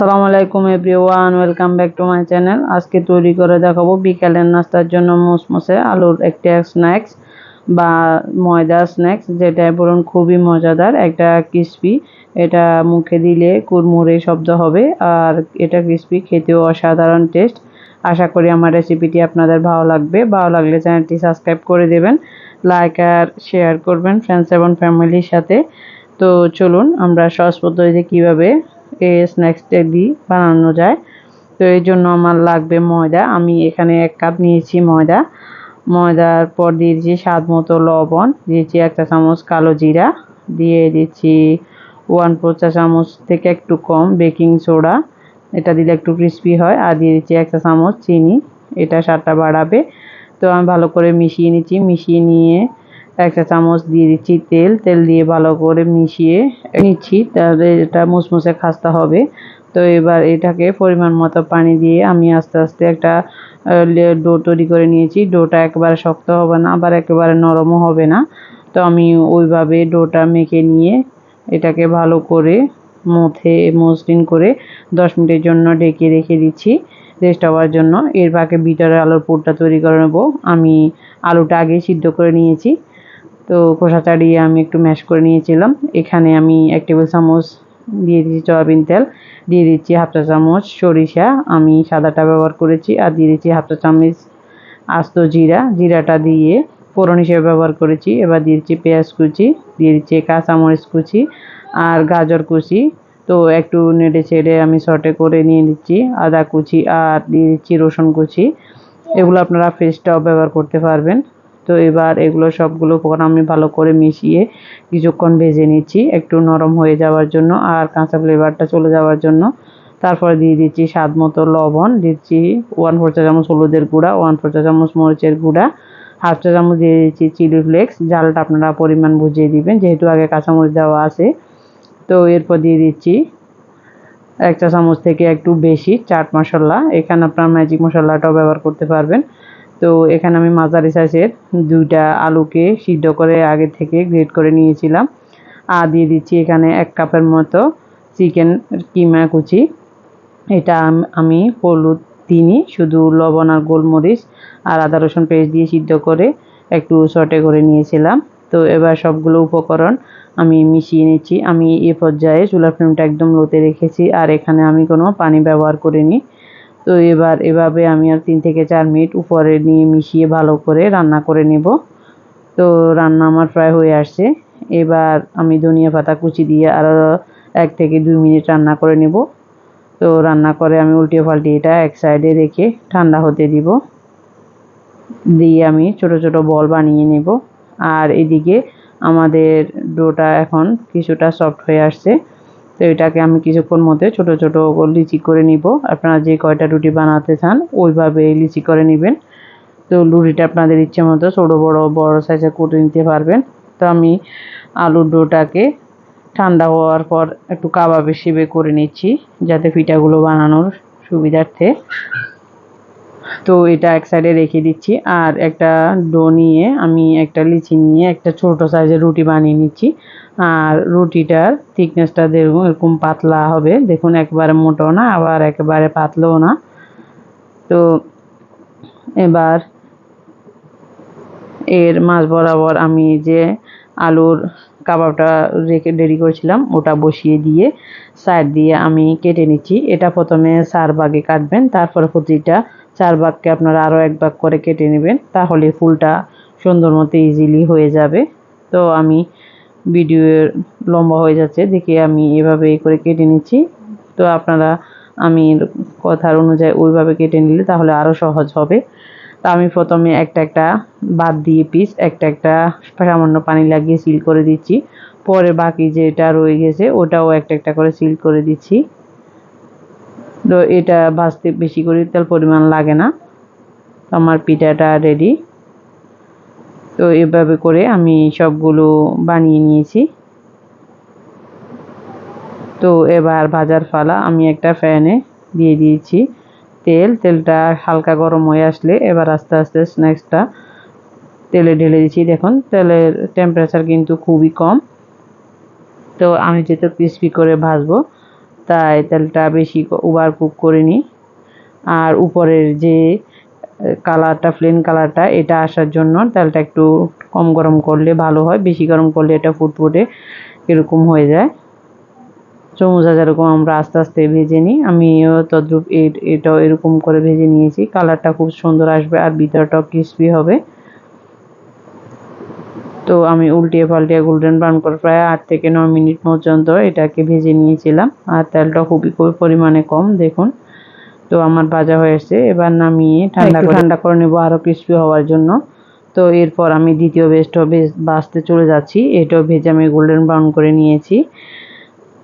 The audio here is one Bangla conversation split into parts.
আসসালামু আলাইকুম everyone, welcome back to my channel. আজকে তৈরি করে দেখাবো বিকালের নাস্তার জন্য মুসমুসে আলুর একটা স্ন্যাক্স বা ময়দার স্ন্যাক্স, যেটা বলুন খুবই মজাদার, একটা ক্রিসপি। এটা মুখে দিলে কুড়মুড়ে শব্দ হবে, আর এটা ক্রিসপি, খেতেও অসাধারণ টেস্ট। আশা করি আমার রেসিপিটি আপনাদের ভালো লাগবে। ভালো লাগলে চ্যানেলটি সাবস্ক্রাইব করে দেবেন, লাইক আর শেয়ার করবেন ফ্রেন্ডস এবং ফ্যামিলির সাথে। তো চলুন আমরা সহজ পদ্ধতিতে কীভাবে এই স্ন্যাক্সটা বানানো যায়। তো এই জন্য আমার লাগবে ময়দা। আমি এখানে 1 কাপ নিয়েছি ময়দা। ময়দার পর দিয়েছি স্বাদ মতো লবণ, দিয়েছি 1 চা চামচ কালো জিরা, দিয়ে দিচ্ছি 1/4 চা চামচ থেকে একটু কম বেকিং সোডা, এটা দিলে একটু ক্রিস্পি হয়, আর দিয়ে দিচ্ছি 1 চা চামচ চিনি, এটা স্বাদটা বাড়াবে। তো আমি ভালো করে মিশিয়ে নিচ্ছি। মিশিয়ে নিয়ে 1 চা চামচ দিয়ে দিচ্ছি তেল। তেল দিয়ে ভালো করে মিশিয়ে নিচ্ছি, তাহলে এটা মুসমুসে খাস্তা হবে। তো এবার এটাকে পরিমাণ মতো পানি দিয়ে আমি আস্তে আস্তে একটা ডো তৈরি করে নিয়েছি। ডোটা একেবারে শক্ত হবে না, আবার একেবারে নরমও হবে না। তো আমি ওইভাবে ডোটা মেখে নিয়ে এটাকে ভালো করে মসৃণ করে 10 মিনিটের জন্য ঢেকে রেখে দিচ্ছি রেস্ট হওয়ার জন্য। এর ফাঁকে ভিতরে আলুর পুরটা তৈরি করে নেব। আমি আলুটা আগেই সিদ্ধ করে নিয়েছি, তো খোসা ছাড়িয়ে আমি একটু ম্যাশ করে নিয়েছিলাম। এখানে আমি 1 টেবিল চামচ দিয়ে দিচ্ছি সয়াবিন তেল, দিয়ে দিচ্ছি 1/2 চা চামচ সরিষা, আমি সাদাটা ব্যবহার করেছি, আর দিয়ে দিচ্ছি 1/2 চা চামচ আস্ত জিরা, জিরাটা দিয়ে ফোড়ন হিসেবে ব্যবহার করেছি। এবার দিয়ে দিচ্ছি পেঁয়াজ কুচি, দিয়ে দিচ্ছি কাঁচামরিচ কুচি আর গাজর কুচি। তো একটু নেড়ে চেড়ে আমি সটে করে নিয়ে নিচ্ছি আদা কুচি, আর দিয়ে দিচ্ছি রসুন কুচি। এগুলো আপনারা পেস্টটাও ব্যবহার করতে পারবেন। তো এবার এগুলো সবগুলো উপকরণ আমি ভালো করে মিশিয়ে কিছুক্ষণ ভেজে নিচ্ছি, একটু নরম হয়ে যাওয়ার জন্য আর কাঁচা ফ্লেভারটা চলে যাওয়ার জন্য। তারপরে দিয়ে দিচ্ছি স্বাদ মতো লবণ, দিচ্ছি 1/4 চা চামচ হলুদের গুঁড়া, 1/4 চা চামচ মরিচের গুঁড়া, 1/2 চা চামচ দিয়ে দিচ্ছি চিলি ফ্লেক্স। ঝালটা আপনারা পরিমাণ বুঝিয়ে দিবেন, যেহেতু আগে কাঁচামরিচ দেওয়া আছে। তো এরপর দিয়ে দিচ্ছি 1 চা চামচ থেকে একটু বেশি চাট মশলা, এখানে আপনারা ম্যাজিক মশলাটাও ব্যবহার করতে পারবেন। তো এখানে আমি মাঝারি সাইজের 2টা আলুকে সিদ্ধ করে আগে থেকে গ্রেট করে নিয়েছিলাম, আর দিয়ে দিচ্ছি এখানে 1 কাপের মতো চিকেন কিমা কুচি। এটা আমি হলুদ দিইনি, শুধু লবণ আর গোলমরিচ আর আদা রসুন পেস্ট দিয়ে সিদ্ধ করে একটু সটে করে নিয়েছিলাম। তো এবার সবগুলো উপকরণ আমি মিশিয়ে নিচ্ছি। আমি এ পর্যায়ে চুলার ফ্লেমটা একদম লোতে রেখেছি, আর এখানে আমি কোনো পানি ব্যবহার করিনি। তো এবার এভাবে আমি আর 3 থেকে 4 মিনিট উপরে নিয়ে মিশিয়ে ভালো করে রান্না করে নেব। তো রান্না আমার প্রায় হয়ে আসছে। এবার আমি ধনিয়া পাতা কুচি দিয়ে আরও 1 থেকে 2 মিনিট রান্না করে নেব। তো রান্না করে আমি উল্টিয়ে পাল্টিয়ে এটা এক সাইডে রেখে ঠান্ডা হতে দিব। দিয়ে আমি ছোট ছোট বল বানিয়ে নেব। আর এদিকে আমাদের ডোটা এখন কিছুটা সফট হয়ে আসছে। তো এটাকে আমি কিছুক্ষণ মধ্যে ছোট ছোট লিচি করে নিব। আপনারা যে কয়টা রুটি বানাতে চান ওইভাবে লিচি করে নেবেন। তো রুটিটা আপনাদের ইচ্ছে মতো ছোটো বড় সাইজে করে নিতে পারবেন। তো আমি আলুর ডোটাকে ঠান্ডা হওয়ার পর একটু কাবাব হিসেবে করে নিচ্ছি, যাতে পিঠাগুলো বানানোর সুবিধার্থে। তো এটা এক সাইডে রেখে দিচ্ছি, আর একটা ডো নিয়ে আমি একটা লিচি নিয়ে একটা ছোট সাইজের রুটি বানিয়ে নিচ্ছি। আর রুটিটার থিকনেসটা দেখুন এরকম পাতলা হবে, দেখুন একেবারে মোটাও না আবার একেবারে পাতলাও না। তো এবার এর মাঝ বরাবর আমি যে আলুর কাবাবটা রেডি করেছিলাম ওটা বসিয়ে দিয়ে সাইড দিয়ে আমি কেটে নিচ্ছি। এটা প্রথমে 4 ভাগে কাটবেন, তারপরে প্রতিটা 4 ভাগকে আপনারা আরও 1 ভাগ করে কেটে নেবেন, তাহলে ফুলটা সুন্দর মতো ইজিলি হয়ে যাবে। তো আমি ভিডিও লম্বা হয়ে যাচ্ছে দেখে আমি এভাবে করে কেটে নিচ্ছি। তো আপনারা আমি কথার অনুযায়ী ওইভাবে কেটে নিলে তাহলে আরও সহজ হবে। তা আমি প্রথমে একটা বাদ দিয়ে পিস একটা সামান্য পানি লাগিয়ে সিল করে দিচ্ছি। পরে বাকি যেটা রয়ে গেছে ওটাও একটা করে সিল করে দিচ্ছি। তো এটা ভাজতে বেশি করে তেল পরিমাণ লাগে না। আমার পিঠাটা রেডি। তো এভাবে করে আমি সবগুলো বানিয়ে নিয়েছি। তো এবার ভাজার পালা। আমি একটা প্যানে দিয়ে দিয়েছি তেলটা হালকা গরম হয়ে আসলে এবার আস্তে আস্তে স্ন্যাক্সটা তেলে ঢেলে দিচ্ছি। দেখুন তেলের টেম্পারেচার কিন্তু খুবই কম। তো আমি যেহেতু ক্রিস্পি করে ভাজবো তাই তেলটা বেশি ওভার কুক করিনি। আর উপরের যে কালারটা প্লেন কালারটা এটা আসার জন্য তেলটা একটু কম গরম করলে ভালো হয়, বেশি গরম করলে এটা ফুটফুটে এরকম হয়ে যায়। সমুচা যেরকম আমরা আস্তে আস্তে ভেজে নিই, আমিও তদ্রুপ এটাও এরকম করে ভেজে নিয়েছি। কালারটা খুব সুন্দর আসবে আর ভিতরটাও ক্রিসপি হবে। তো আমি উল্টিয়ে পাল্টিয়ে গোল্ডেন ব্রাউন করে প্রায় 8 থেকে 9 মিনিট পর্যন্ত এটাকে ভেজে নিয়েছিলাম। আর তেলটা খুবই পরিমাণে কম, দেখুন। তো আমার ভাজা হয়ে এসছে, এবার নামিয়ে ঠান্ডা করে নেব আরও ক্রিসপি হওয়ার জন্য। তো এরপর আমি দ্বিতীয় বেচটাও ভাজতে চলে যাচ্ছি। এটাও ভেজে আমি গোল্ডেন ব্রাউন করে নিয়েছি।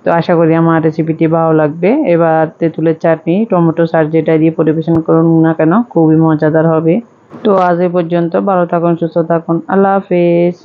তো আশা করি আমার রেসিপিটি ভালো লাগবে। এবার তেঁতুলের চাটনি, টমেটো সস যেটা দিয়ে পরিবেশন করুন না কেন খুবই মজাদার হবে। তো আজ এ পর্যন্ত, ভালো থাকুন, সুস্থ থাকুন, আল্লাহ হাফেজ।